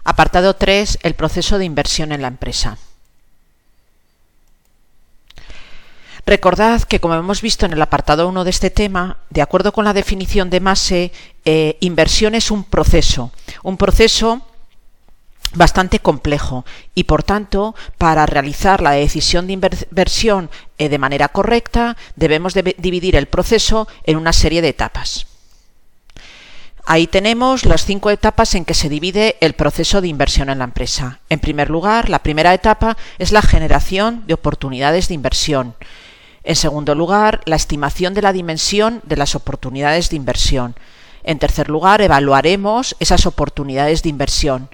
Apartado 3. El proceso de inversión en la empresa. Recordad que, como hemos visto en el apartado 1 de este tema, de acuerdo con la definición de Masse, inversión es un proceso bastante complejo y, por tanto, para realizar la decisión de inversión de manera correcta, debemos dividir el proceso en una serie de etapas. Ahí tenemos las 5 etapas en que se divide el proceso de inversión en la empresa. En primer lugar, la primera etapa es la generación de oportunidades de inversión. En segundo lugar, la estimación de la dimensión de las oportunidades de inversión. En tercer lugar, evaluaremos esas oportunidades de inversión.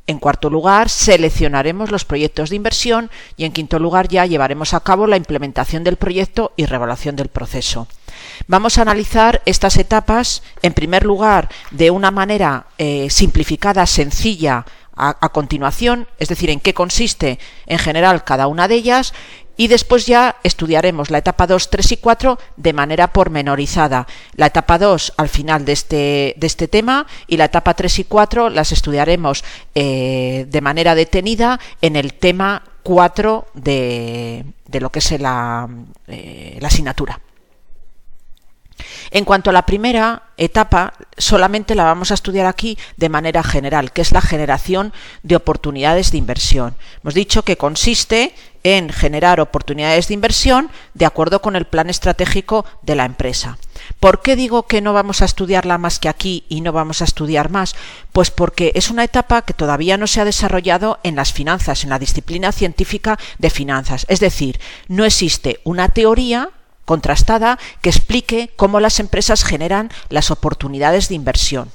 En cuarto lugar, seleccionaremos los proyectos de inversión y en quinto lugar ya llevaremos a cabo la implementación del proyecto y revaluación del proceso. Vamos a analizar estas etapas, en primer lugar, de una manera simplificada, sencilla, a continuación, es decir, en qué consiste en general cada una de ellas, y después ya estudiaremos la etapa 2, 3 y 4 de manera pormenorizada. La etapa 2 al final de este tema y la etapa 3 y 4 las estudiaremos de manera detenida en el tema 4 de lo que es la asignatura. En cuanto a la primera etapa, solamente la vamos a estudiar aquí de manera general, que es la generación de oportunidades de inversión. Hemos dicho que consiste en generar oportunidades de inversión de acuerdo con el plan estratégico de la empresa. ¿Por qué digo que no vamos a estudiarla más que aquí y no vamos a estudiar más? Pues porque es una etapa que todavía no se ha desarrollado en las finanzas, en la disciplina científica de finanzas. Es decir, no existe una teoría contrastada que explique cómo las empresas generan las oportunidades de inversión.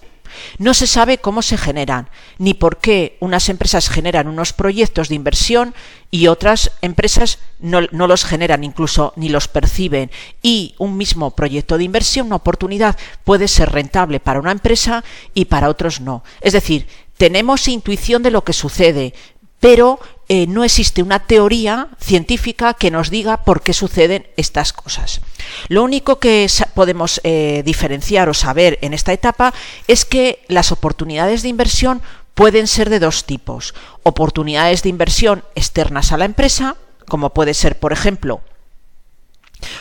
No se sabe cómo se generan, ni por qué unas empresas generan unos proyectos de inversión y otras empresas no los generan, incluso ni los perciben. Y un mismo proyecto de inversión, una oportunidad, puede ser rentable para una empresa y para otros no. Es decir, tenemos intuición de lo que sucede, pero no existe una teoría científica que nos diga por qué suceden estas cosas. Lo único que podemos diferenciar o saber en esta etapa es que las oportunidades de inversión pueden ser de dos tipos. Oportunidades de inversión externas a la empresa, como puede ser, por ejemplo,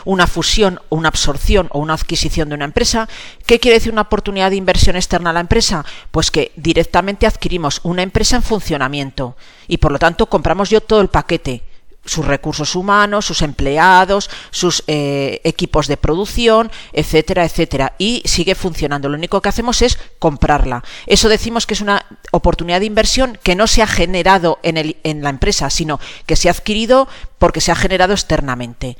una fusión o una absorción o una adquisición de una empresa. ¿Qué quiere decir una oportunidad de inversión externa a la empresa? Pues que directamente adquirimos una empresa en funcionamiento y por lo tanto compramos todo el paquete, sus recursos humanos, sus empleados, sus equipos de producción, etcétera, etcétera, y sigue funcionando. Lo único que hacemos es comprarla. Eso decimos que es una oportunidad de inversión que no se ha generado en la empresa, sino que se ha adquirido porque se ha generado externamente.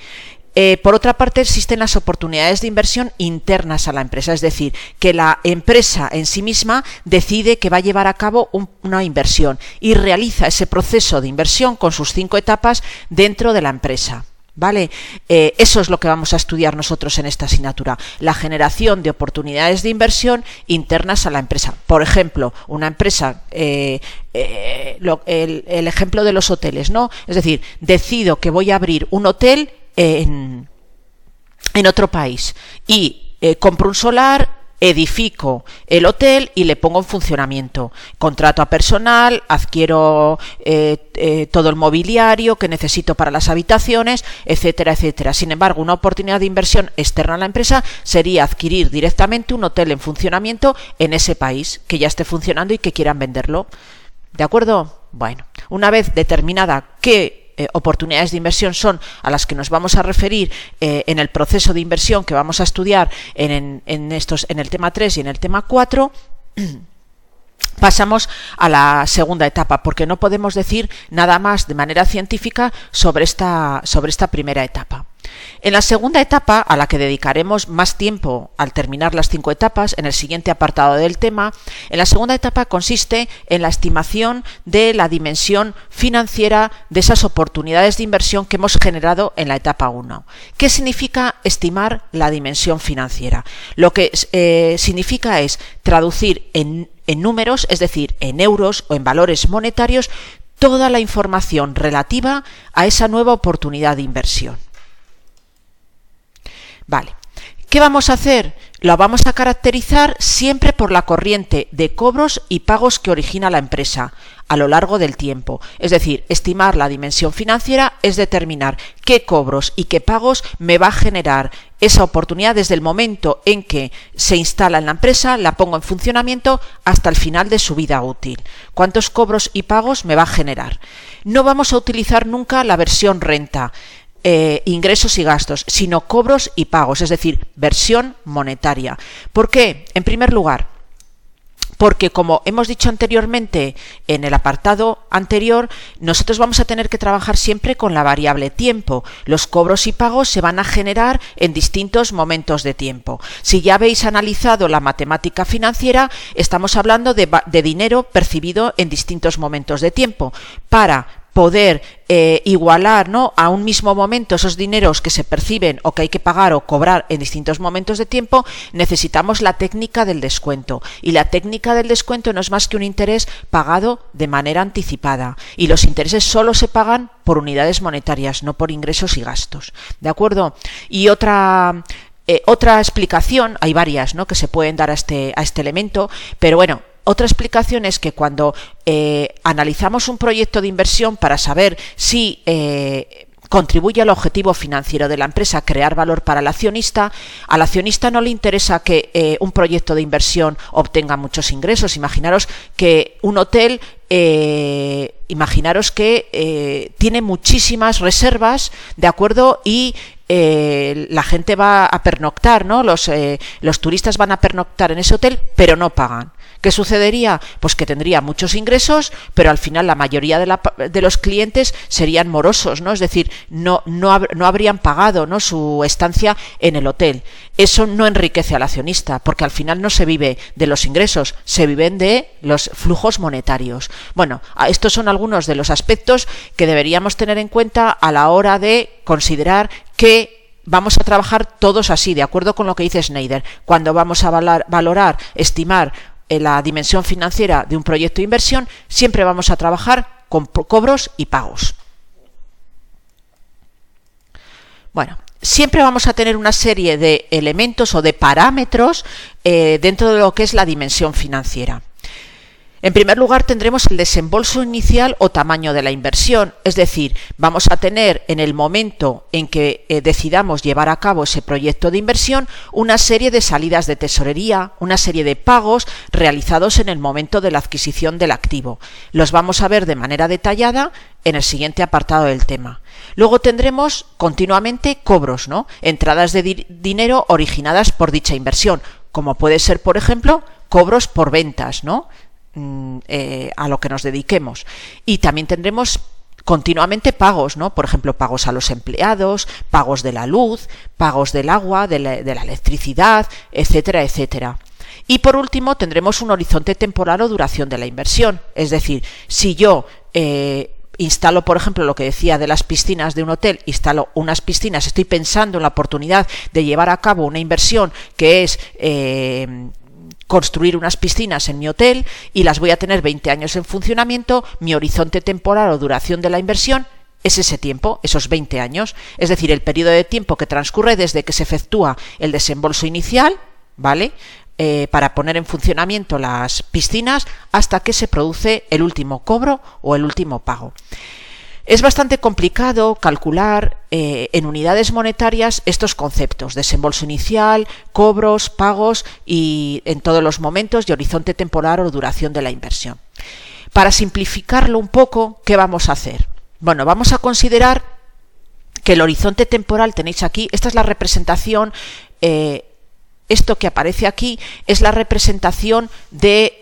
Por otra parte, existen las oportunidades de inversión internas a la empresa, es decir, que la empresa en sí misma decide que va a llevar a cabo una inversión y realiza ese proceso de inversión con sus 5 etapas dentro de la empresa. ¿Vale? Eso es lo que vamos a estudiar nosotros en esta asignatura, la generación de oportunidades de inversión internas a la empresa. Por ejemplo, una empresa, el ejemplo de los hoteles, ¿no? Es decir, decido que voy a abrir un hotel en otro país y compro un solar, edifico el hotel y le pongo en funcionamiento. Contrato a personal, adquiero todo el mobiliario que necesito para las habitaciones, etcétera, etcétera. Sin embargo, una oportunidad de inversión externa a la empresa sería adquirir directamente un hotel en funcionamiento en ese país que ya esté funcionando y que quieran venderlo. ¿De acuerdo? Bueno, una vez determinada qué oportunidades de inversión son a las que nos vamos a referir en el proceso de inversión que vamos a estudiar en el tema 3 y en el tema 4, pasamos a la segunda etapa, porque no podemos decir nada más de manera científica sobre esta primera etapa. En la segunda etapa, a la que dedicaremos más tiempo al terminar las 5 etapas, en el siguiente apartado del tema, en la segunda etapa consiste en la estimación de la dimensión financiera de esas oportunidades de inversión que hemos generado en la etapa 1. ¿Qué significa estimar la dimensión financiera? Lo que significa es traducir en números, es decir, en euros o en valores monetarios, toda la información relativa a esa nueva oportunidad de inversión. Vale, ¿qué vamos a hacer? lo vamos a caracterizar siempre por la corriente de cobros y pagos que origina la empresa a lo largo del tiempo. Es decir, estimar la dimensión financiera es determinar qué cobros y qué pagos me va a generar esa oportunidad desde el momento en que se instala en la empresa, la pongo en funcionamiento, hasta el final de su vida útil. ¿Cuántos cobros y pagos me va a generar? No vamos a utilizar nunca la versión renta, ingresos y gastos, sino cobros y pagos, es decir, versión monetaria. ¿Por qué? En primer lugar, porque como hemos dicho anteriormente en el apartado anterior, nosotros vamos a tener que trabajar siempre con la variable tiempo. Los cobros y pagos se van a generar en distintos momentos de tiempo. Si ya habéis analizado la matemática financiera, estamos hablando de dinero percibido en distintos momentos de tiempo. Para poder igualar, ¿no?, a un mismo momento esos dineros que se perciben o que hay que pagar o cobrar en distintos momentos de tiempo, necesitamos la técnica del descuento. Y la técnica del descuento no es más que un interés pagado de manera anticipada. Y los intereses solo se pagan por unidades monetarias, no por ingresos y gastos. ¿De acuerdo? Y otra explicación, hay varias, ¿no?, que se pueden dar a este elemento, pero bueno, otra explicación es que cuando analizamos un proyecto de inversión para saber si contribuye al objetivo financiero de la empresa, crear valor para el accionista, al accionista no le interesa que un proyecto de inversión obtenga muchos ingresos. Imaginaros que un hotel, tiene muchísimas reservas, ¿de acuerdo? Y la gente va a pernoctar, ¿no? Los turistas van a pernoctar en ese hotel, pero no pagan. ¿Qué sucedería? Pues que tendría muchos ingresos, pero al final la mayoría de los clientes serían morosos, ¿no? Es decir, no habrían pagado, ¿no?, su estancia en el hotel. Eso no enriquece al accionista, porque al final no se vive de los ingresos, se viven de los flujos monetarios. Bueno, estos son algunos de los aspectos que deberíamos tener en cuenta a la hora de considerar que vamos a trabajar todos así, de acuerdo con lo que dice Schneider. Cuando vamos a valorar, estimar la dimensión financiera de un proyecto de inversión, siempre vamos a trabajar con cobros y pagos. Bueno, siempre vamos a tener una serie de elementos o de parámetros dentro de lo que es la dimensión financiera. En primer lugar, tendremos el desembolso inicial o tamaño de la inversión, es decir, vamos a tener en el momento en que decidamos llevar a cabo ese proyecto de inversión una serie de salidas de tesorería, una serie de pagos realizados en el momento de la adquisición del activo. Los vamos a ver de manera detallada en el siguiente apartado del tema. Luego tendremos continuamente cobros, ¿no?, entradas de dinero originadas por dicha inversión, como puede ser, por ejemplo, cobros por ventas, ¿no?, a lo que nos dediquemos. Y también tendremos continuamente pagos, ¿no? Por ejemplo, pagos a los empleados, pagos de la luz, pagos del agua, de la electricidad, etcétera, etcétera. Y por último tendremos un horizonte temporal o duración de la inversión. Es decir, si yo instalo, por ejemplo, lo que decía de las piscinas de un hotel, instalo unas piscinas, estoy pensando en la oportunidad de llevar a cabo una inversión que es construir unas piscinas en mi hotel y las voy a tener 20 años en funcionamiento, mi horizonte temporal o duración de la inversión es ese tiempo, esos 20 años, es decir, el periodo de tiempo que transcurre desde que se efectúa el desembolso inicial, ¿vale?, para poner en funcionamiento las piscinas hasta que se produce el último cobro o el último pago. Es bastante complicado calcular en unidades monetarias estos conceptos: desembolso inicial, cobros, pagos y en todos los momentos y horizonte temporal o duración de la inversión. Para simplificarlo un poco, ¿qué vamos a hacer? Bueno, vamos a considerar que el horizonte temporal, tenéis aquí, esta es la representación, esto que aparece aquí es la representación de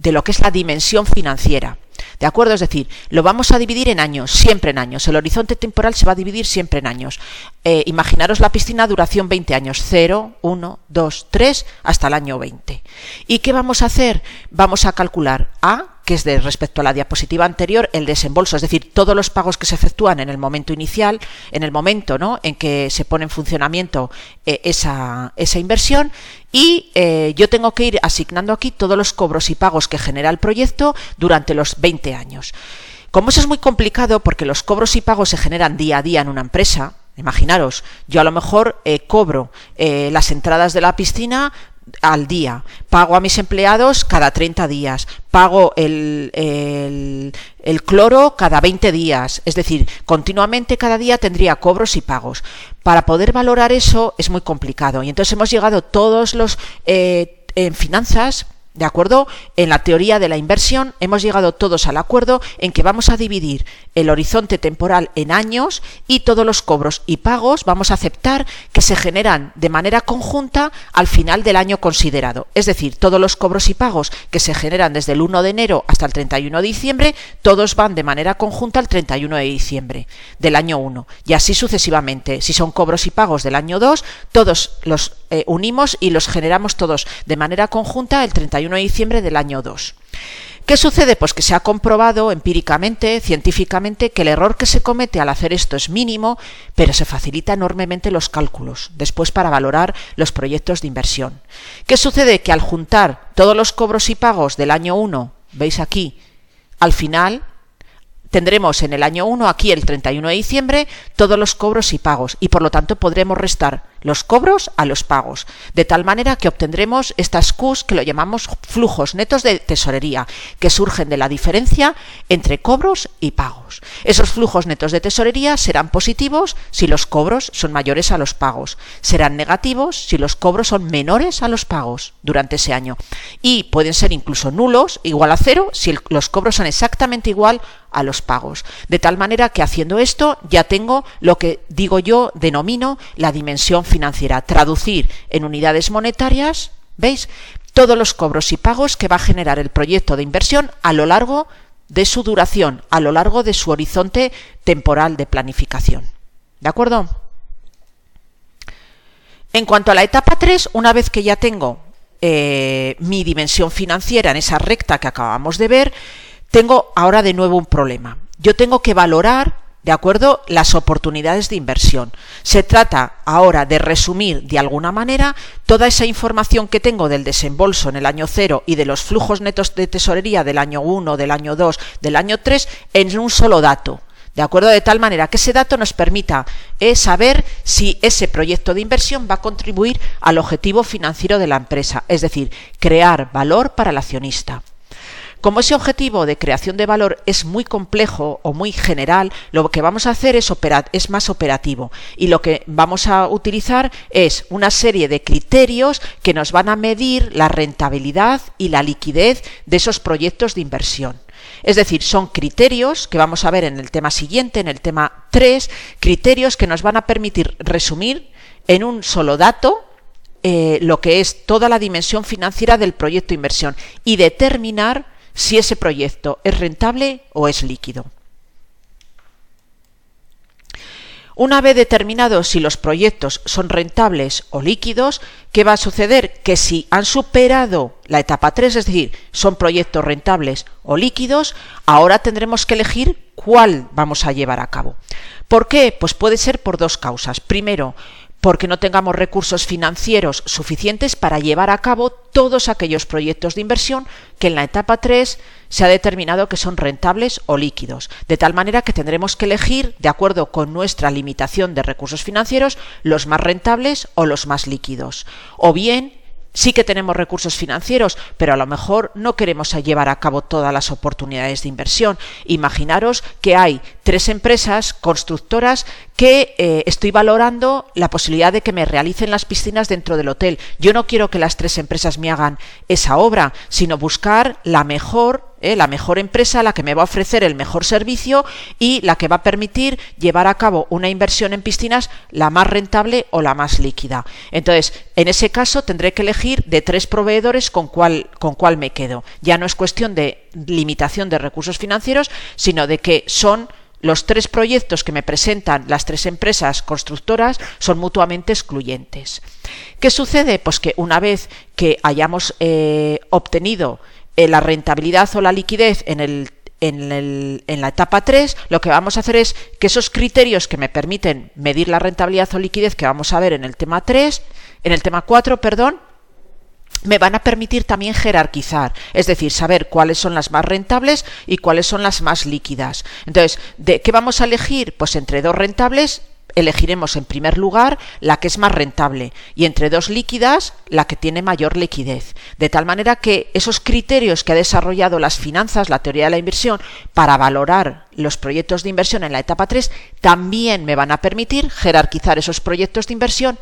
lo que es la dimensión financiera. ¿De acuerdo? Es decir, lo vamos a dividir en años, siempre en años. El horizonte temporal se va a dividir siempre en años. Imaginaros la piscina, duración 20 años, 0, 1, 2, 3, hasta el año 20. ¿Y qué vamos a hacer? Vamos a calcular que es respecto a la diapositiva anterior, el desembolso, es decir, todos los pagos que se efectúan en el momento inicial, en el momento, ¿no?, en que se pone en funcionamiento esa inversión, y yo tengo que ir asignando aquí todos los cobros y pagos que genera el proyecto durante los 20 años. Como eso es muy complicado, porque los cobros y pagos se generan día a día en una empresa, Imaginaros, yo a lo mejor cobro las entradas de la piscina al día, pago a mis empleados cada 30 días, pago el cloro cada 20 días, es decir, continuamente cada día tendría cobros y pagos. Para poder valorar eso es muy complicado y entonces hemos llegado todos los en finanzas, ¿de acuerdo? En la teoría de la inversión hemos llegado todos al acuerdo en que vamos a dividir el horizonte temporal en años y todos los cobros y pagos vamos a aceptar que se generan de manera conjunta al final del año considerado. Es decir, todos los cobros y pagos que se generan desde el 1 de enero hasta el 31 de diciembre, todos van de manera conjunta al 31 de diciembre del año 1. Y así sucesivamente. Si son cobros y pagos del año 2, todos los unimos y los generamos todos de manera conjunta el 31 de diciembre del año 2. ¿Qué sucede? Pues que se ha comprobado empíricamente, científicamente, que el error que se comete al hacer esto es mínimo, pero se facilita enormemente los cálculos después para valorar los proyectos de inversión. ¿Qué sucede? Que al juntar todos los cobros y pagos del año 1, veis aquí, al final tendremos en el año 1, aquí el 31 de diciembre, todos los cobros y pagos y por lo tanto podremos restar los cobros a los pagos, de tal manera que obtendremos estas Qs que lo llamamos flujos netos de tesorería, que surgen de la diferencia entre cobros y pagos. Esos flujos netos de tesorería serán positivos si los cobros son mayores a los pagos, serán negativos si los cobros son menores a los pagos durante ese año y pueden ser incluso nulos, igual a cero, si los cobros son exactamente igual a los pagos. De tal manera que haciendo esto ya tengo lo que digo yo, denomino la dimensión financiera, traducir en unidades monetarias, ¿veis? Todos los cobros y pagos que va a generar el proyecto de inversión a lo largo de su duración, a lo largo de su horizonte temporal de planificación. ¿De acuerdo? En cuanto a la etapa 3, una vez que ya tengo mi dimensión financiera en esa recta que acabamos de ver, tengo ahora de nuevo un problema. Yo tengo que valorar, ¿de acuerdo?, las oportunidades de inversión. Se trata ahora de resumir de alguna manera toda esa información que tengo del desembolso en el año 0 y de los flujos netos de tesorería del año 1, del año 2, del año 3 en un solo dato. ¿De acuerdo? De tal manera que ese dato nos permita saber si ese proyecto de inversión va a contribuir al objetivo financiero de la empresa, es decir, crear valor para el accionista. Como ese objetivo de creación de valor es muy complejo o muy general, lo que vamos a hacer es más operativo y lo que vamos a utilizar es una serie de criterios que nos van a medir la rentabilidad y la liquidez de esos proyectos de inversión. Es decir, son criterios que vamos a ver en el tema siguiente, en el tema 3, criterios que nos van a permitir resumir en un solo dato lo que es toda la dimensión financiera del proyecto de inversión y determinar si ese proyecto es rentable o es líquido. Una vez determinado si los proyectos son rentables o líquidos, ¿qué va a suceder? Que si han superado la etapa 3, es decir, son proyectos rentables o líquidos, ahora tendremos que elegir cuál vamos a llevar a cabo. ¿Por qué? Pues puede ser por dos causas. Primero, porque no tengamos recursos financieros suficientes para llevar a cabo todos aquellos proyectos de inversión que en la etapa 3 se ha determinado que son rentables o líquidos, de tal manera que tendremos que elegir, de acuerdo con nuestra limitación de recursos financieros, los más rentables o los más líquidos. O bien, sí que tenemos recursos financieros, pero a lo mejor no queremos llevar a cabo todas las oportunidades de inversión. Imaginaros que hay 3 empresas constructoras que estoy valorando la posibilidad de que me realicen las piscinas dentro del hotel. Yo no quiero que las 3 empresas me hagan esa obra, sino buscar la mejor empresa, la que me va a ofrecer el mejor servicio y la que va a permitir llevar a cabo una inversión en piscinas la más rentable o la más líquida. Entonces, en ese caso tendré que elegir de 3 proveedores con cuál me quedo. Ya no es cuestión de limitación de recursos financieros, sino de que son los 3 proyectos que me presentan las 3 empresas constructoras son mutuamente excluyentes. ¿Qué sucede? Pues que una vez que hayamos obtenido la rentabilidad o la liquidez en la etapa 3, lo que vamos a hacer es que esos criterios que me permiten medir la rentabilidad o liquidez que vamos a ver en el tema 4, me van a permitir también jerarquizar, es decir, saber cuáles son las más rentables y cuáles son las más líquidas. Entonces, ¿de qué vamos a elegir? Pues entre 2 rentables elegiremos en primer lugar la que es más rentable y entre dos líquidas la que tiene mayor liquidez. De tal manera que esos criterios que ha desarrollado las finanzas, la teoría de la inversión, para valorar los proyectos de inversión en la etapa 3, también me van a permitir jerarquizar esos proyectos de inversión